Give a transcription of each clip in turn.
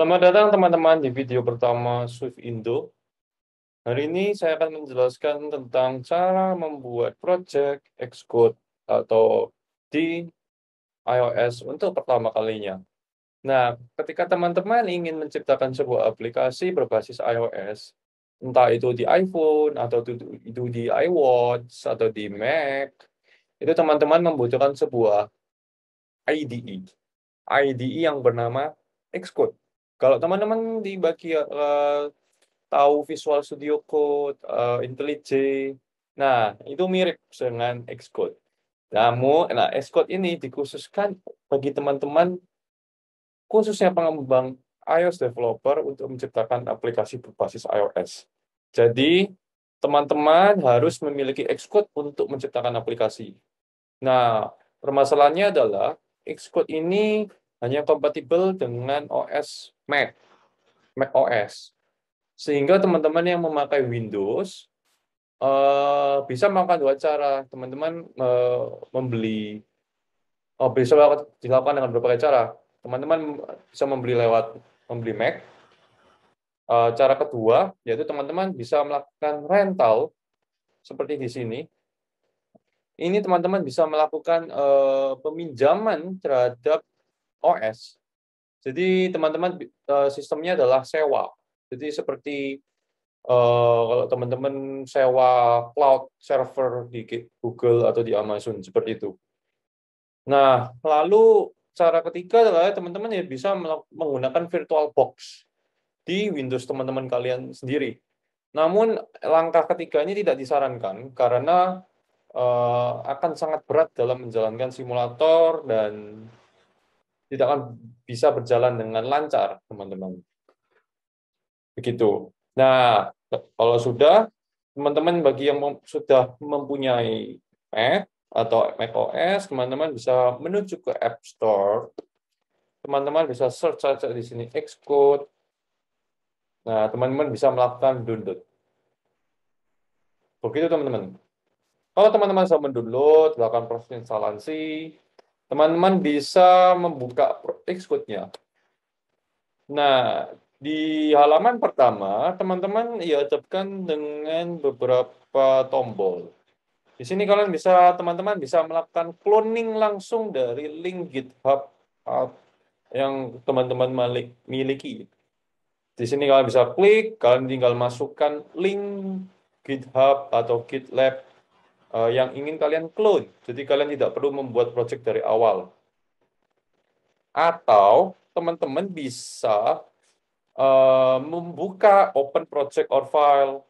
Selamat datang teman-teman di video pertama Swift Indo. Hari ini saya akan menjelaskan tentang cara membuat project Xcode atau di iOS untuk pertama kalinya. Nah, ketika teman-teman ingin menciptakan sebuah aplikasi berbasis iOS, entah itu di iPhone, atau itu di iWatch, atau di Mac, itu teman-teman membutuhkan sebuah IDE. IDE yang bernama Xcode. Kalau teman-teman di bagian tahu Visual Studio Code, IntelliJ. Nah, itu mirip dengan Xcode. Xcode ini dikhususkan bagi teman-teman, khususnya pengembang iOS developer untuk menciptakan aplikasi berbasis iOS. Jadi, teman-teman harus memiliki Xcode untuk menciptakan aplikasi. Nah, permasalahannya adalah Xcode ini hanya kompatibel dengan OS Mac, Mac OS. Sehingga teman-teman yang memakai Windows bisa melakukan dua cara. Teman-teman membeli, bisa dilakukan dengan berbagai cara. Teman-teman bisa membeli Mac. Cara kedua, yaitu teman-teman bisa melakukan rental seperti di sini. Ini teman-teman bisa melakukan peminjaman terhadap OS. Jadi teman-teman sistemnya adalah sewa. Jadi seperti kalau teman-teman sewa cloud server di Google atau di Amazon seperti itu. Nah, lalu cara ketiga adalah teman-teman ya bisa menggunakan VirtualBox di Windows teman-teman kalian sendiri. Namun langkah ketiga ini tidak disarankan karena akan sangat berat dalam menjalankan simulator dan tidak akan bisa berjalan dengan lancar, teman-teman. Begitu. Nah, kalau sudah, teman-teman bagi yang sudah mempunyai Mac atau macOS, teman-teman bisa menuju ke App Store. Teman-teman bisa search saja di sini Xcode. Nah, teman-teman bisa melakukan download. Begitu, teman-teman. Kalau teman-teman sudah mendownload, melakukan proses instalasi, teman-teman bisa membuka Xcode-nya. Nah, di halaman pertama, teman-teman dihadapkan dengan beberapa tombol. Di sini teman-teman bisa melakukan cloning langsung dari link GitHub yang teman-teman miliki. Di sini kalian bisa klik, kalian tinggal masukkan link GitHub atau GitLab yang ingin kalian clone. Jadi kalian tidak perlu membuat project dari awal. Atau teman-teman bisa membuka open project or file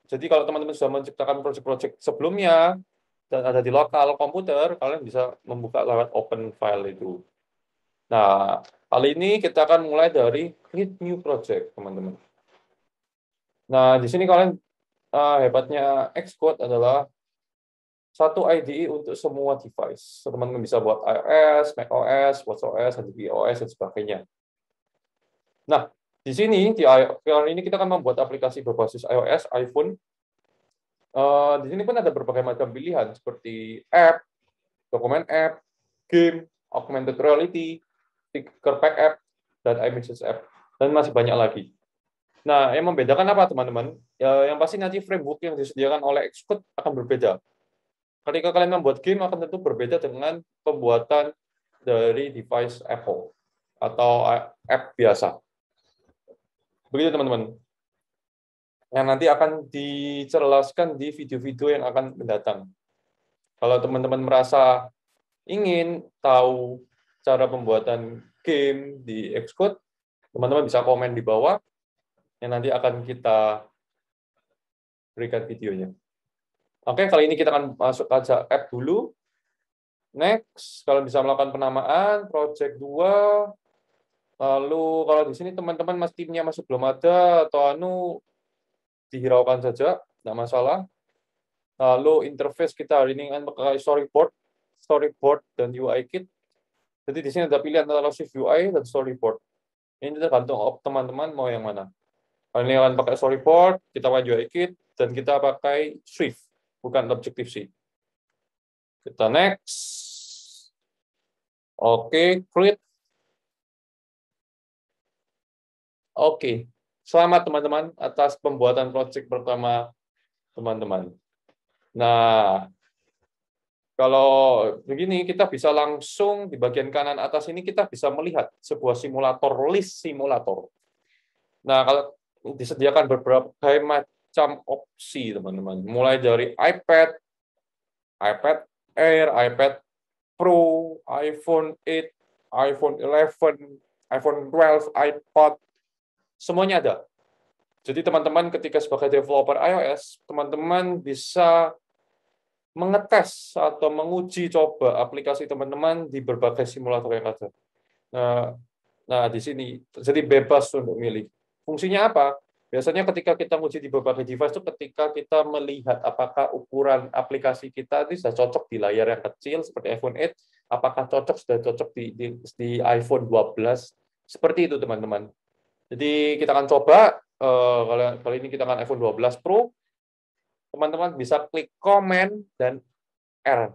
jadi kalau teman-teman sudah menciptakan project-project sebelumnya dan ada di lokal komputer, kalian bisa membuka lewat open file itu. Nah, kali ini kita akan mulai dari create new project, teman-teman. Nah, di sini kalian hebatnya Xcode adalah satu IDE untuk semua device. Teman-teman bisa buat iOS, macOS, watchOS, tvOS, dan sebagainya. Nah, di sini kali ini kita akan membuat aplikasi berbasis iOS, iPhone. Di sini pun ada berbagai macam pilihan seperti app, dokumen app, game, augmented reality, sticker pack app, dan iMessage app, dan masih banyak lagi. Nah, yang membedakan apa, teman-teman? Yang pasti nanti framework yang disediakan oleh Xcode akan berbeda. Ketika kalian membuat game akan tentu berbeda dengan pembuatan dari device Apple atau app biasa. Begitu, teman-teman. Yang nanti akan dijelaskan di video-video yang akan mendatang. Kalau teman-teman merasa ingin tahu cara pembuatan game di Xcode, teman-teman bisa komen di bawah yang nanti akan kita berikan videonya. Oke, kali ini kita akan masuk aja app dulu. Next, kalian bisa melakukan penamaan, project 2. Lalu kalau di sini teman-teman timnya masih belum ada atau dihiraukan saja, tidak masalah. Lalu interface kita hari ini akan pakai storyboard dan UI kit. Jadi di sini ada pilihan antara Swift UI dan storyboard. Ini tergantung teman-teman mau yang mana. Kalau ini akan pakai storyboard, kita pakai UI kit, dan kita pakai Swift, bukan Objective-C. Kita next. Oke, create. Oke, selamat teman-teman atas pembuatan project pertama teman-teman. Nah, kalau begini kita bisa langsung di bagian kanan atas ini kita bisa melihat sebuah simulator, list simulator. Nah, kalau disediakan berbagai macam opsi teman-teman, mulai dari iPad, iPad Air, iPad Pro, iPhone 8, iPhone 11, iPhone 12, iPod, semuanya ada. Jadi teman-teman ketika sebagai developer iOS, teman-teman bisa mengetes atau menguji coba aplikasi teman-teman di berbagai simulator yang ada. Nah, nah di sini jadi bebas untuk milih. Fungsinya apa? Biasanya ketika kita menguji di berbagai device itu ketika kita melihat apakah ukuran aplikasi kita ini sudah cocok di layar yang kecil seperti iPhone 8, apakah sudah cocok di iPhone 12, seperti itu teman-teman. Jadi kita akan coba, kali ini kita akan iPhone 12 Pro, teman-teman bisa klik komen dan R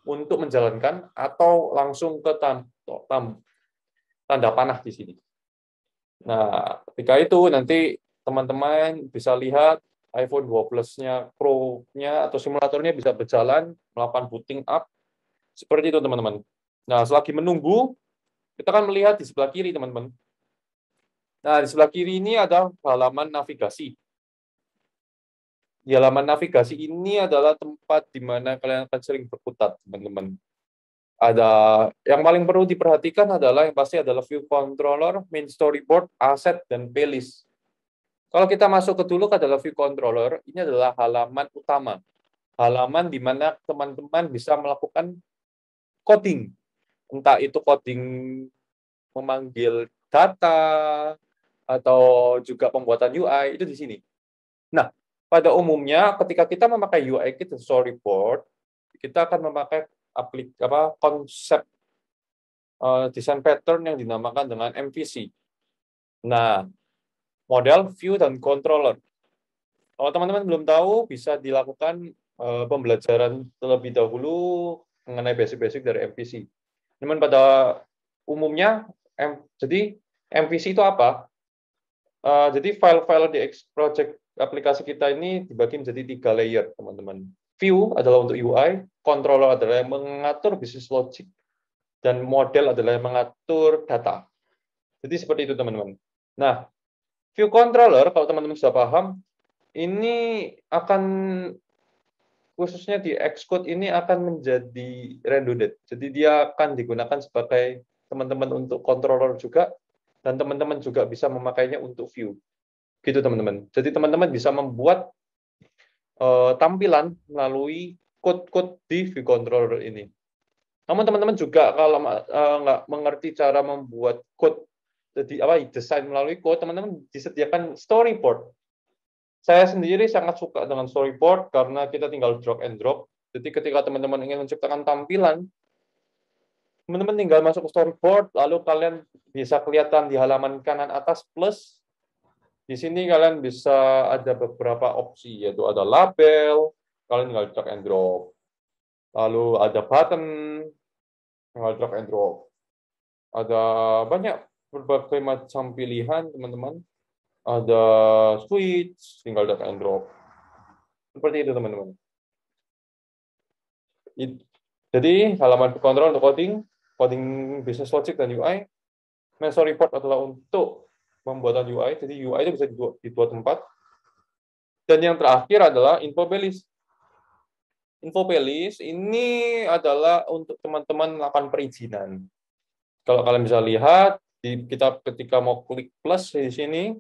untuk menjalankan atau langsung ke tanda panah di sini. Nah, ketika itu nanti teman-teman bisa lihat iPhone 12-nya Pro-nya atau simulatornya bisa berjalan, melakukan booting up, seperti itu teman-teman. Nah, selagi menunggu, kita akan melihat di sebelah kiri teman-teman. Nah, di sebelah kiri ini ada halaman navigasi. Di halaman navigasi ini adalah tempat di mana kalian akan sering berkutat, teman-teman. Ada yang paling perlu diperhatikan adalah yang pasti adalah view controller, main storyboard, asset, dan playlist. Kalau kita masuk ke dulu ke adalah view controller, ini adalah halaman utama. Halaman di mana teman-teman bisa melakukan coding. Entah itu coding memanggil data, atau juga pembuatan UI, itu di sini. Nah, pada umumnya ketika kita memakai UI kit dan storyboard, kita akan memakai konsep design pattern yang dinamakan dengan MVC. Nah, model, view, dan controller. Kalau teman-teman belum tahu, bisa dilakukan pembelajaran terlebih dahulu mengenai basic-basic dari MVC. Namun pada umumnya, jadi MVC itu apa? Jadi file-file di project aplikasi kita ini dibagi menjadi 3 layer, teman-teman. View adalah untuk UI, controller adalah yang mengatur business logic, dan model adalah yang mengatur data. Jadi seperti itu, teman-teman. Nah, view controller, kalau teman-teman sudah paham, ini akan, khususnya di Xcode ini akan menjadi redundant. Jadi dia akan digunakan sebagai teman-teman untuk controller juga, dan teman-teman juga bisa memakainya untuk view. Gitu teman-teman. Jadi teman-teman bisa membuat tampilan melalui code-code di view controller ini. Namun teman-teman juga kalau nggak mengerti cara membuat code, jadi desain melalui code, teman-teman disediakan storyboard. Saya sendiri sangat suka dengan storyboard karena kita tinggal drag and drop. Jadi ketika teman-teman ingin menciptakan tampilan, teman-teman tinggal masuk ke storyboard, lalu kalian bisa kelihatan di halaman kanan atas plus. Di sini kalian bisa ada beberapa opsi, yaitu ada label, kalian tinggal drag and drop. Lalu ada button, tinggal drag and drop. Ada banyak berbagai macam pilihan, teman-teman. Ada switch, tinggal drag and drop. Seperti itu, teman-teman. Jadi, halaman kontrol untuk coding business logic dan UI. Main storyboard adalah untuk pembuatan UI, jadi UI itu bisa di dua tempat. Dan yang terakhir adalah info playlist. Info playlist ini adalah untuk teman-teman melakukan perizinan. Kalau kalian bisa lihat, kita ketika mau klik plus di sini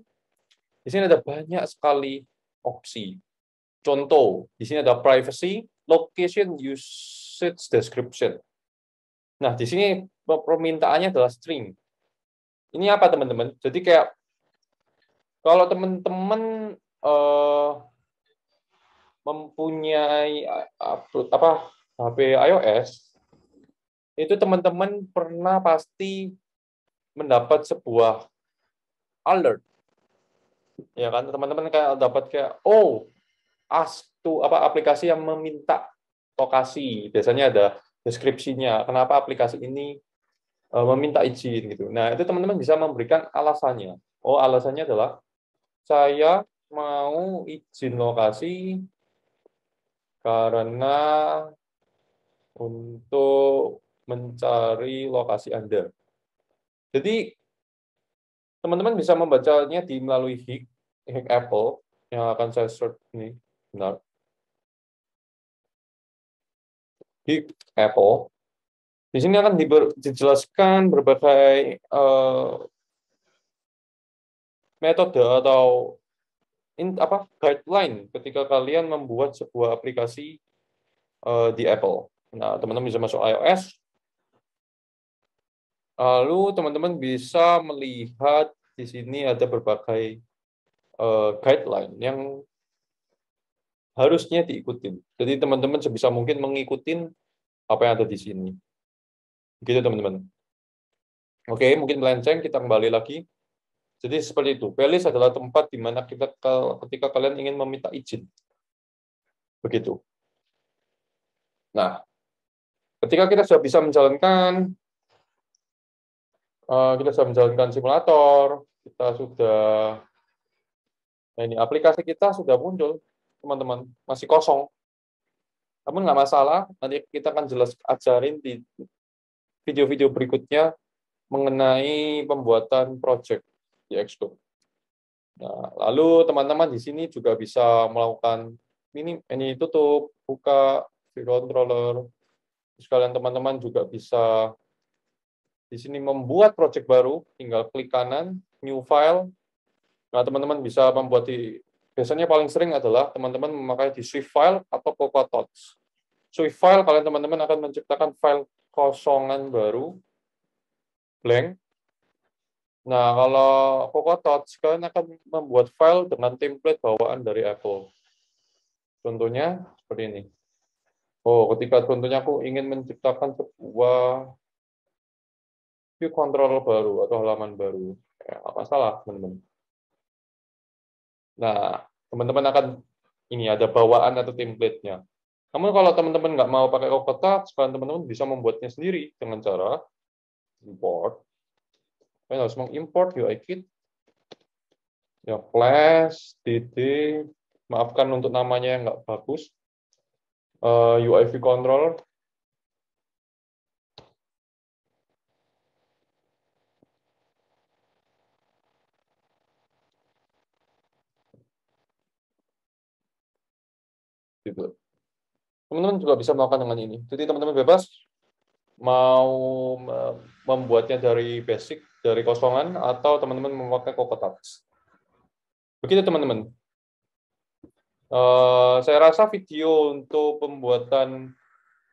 ada banyak sekali opsi. Contoh, di sini ada privacy, location, usage description. Nah, di sini permintaannya adalah string. Ini apa, teman-teman? Jadi kayak kalau teman-teman mempunyai HP iOS, itu teman-teman pernah pasti mendapat sebuah alert. Ya kan, teman-teman kayak dapat kayak aplikasi yang meminta lokasi. Biasanya ada deskripsinya, kenapa aplikasi ini meminta izin gitu. Nah, itu teman-teman bisa memberikan alasannya. Oh, alasannya adalah saya mau izin lokasi karena untuk mencari lokasi Anda. Jadi, teman-teman bisa membacanya melalui Hik Apple yang akan saya search ini. Benar. Hik Apple. Di sini akan dijelaskan berbagai metode atau guideline ketika kalian membuat sebuah aplikasi di Apple. Nah, teman-teman bisa masuk iOS, lalu teman-teman bisa melihat di sini ada berbagai guideline yang harusnya diikutin. Jadi teman-teman sebisa mungkin mengikuti apa yang ada di sini. Begitu teman-teman. Oke, mungkin melenceng, kita kembali lagi. Jadi seperti itu. Playlist adalah tempat di mana ketika kalian ingin meminta izin. Begitu. Nah, ketika kita sudah bisa menjalankan simulator, kita sudah ini aplikasi kita sudah muncul, teman-teman, masih kosong. Namun nggak masalah, nanti kita akan ajarin di video-video berikutnya mengenai pembuatan project di Xcode. Nah, lalu teman-teman di sini juga bisa melakukan ini tutup, buka controller. Sekalian teman-teman juga bisa di sini membuat project baru, tinggal klik kanan, new file. Nah, teman-teman bisa membuat biasanya paling sering adalah teman-teman memakai di Swift file atau CocoaTouch. Swift file, kalian teman-teman akan menciptakan file kosongan baru, blank. Nah, kalau CocoaTouch, kalian akan membuat file dengan template bawaan dari Apple. Contohnya seperti ini. Oh, ketika contohnya aku ingin menciptakan sebuah view controller baru atau halaman baru. Ya, apa masalah, teman-teman. Nah, teman-teman akan ini ada bawaan atau template-nya. Namun kalau teman-teman nggak mau pakai CocoaTouch, teman-teman bisa membuatnya sendiri dengan cara import. Kalian harus mengimport UI Kit, ya Flash, DD, maafkan untuk namanya yang nggak bagus, UIV controller, gitu. Teman-teman juga bisa melakukan dengan ini. Jadi teman-teman bebas mau membuatnya dari basic, dari kosongan, atau teman-teman memakai CocoaTouch. Begitu teman-teman. Saya rasa video untuk pembuatan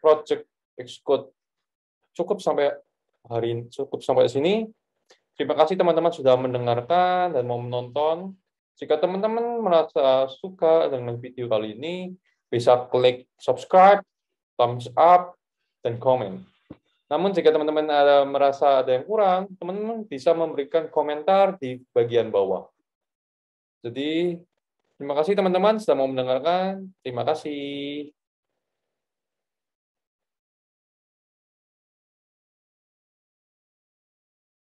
project Xcode cukup sampai sini. Terima kasih teman-teman sudah mendengarkan dan mau menonton. Jika teman-teman merasa suka dengan video kali ini, bisa klik subscribe, thumbs up, dan komen. Namun jika teman-teman merasa ada yang kurang, teman-teman bisa memberikan komentar di bagian bawah. Jadi, terima kasih teman-teman sudah mau mendengarkan. Terima kasih.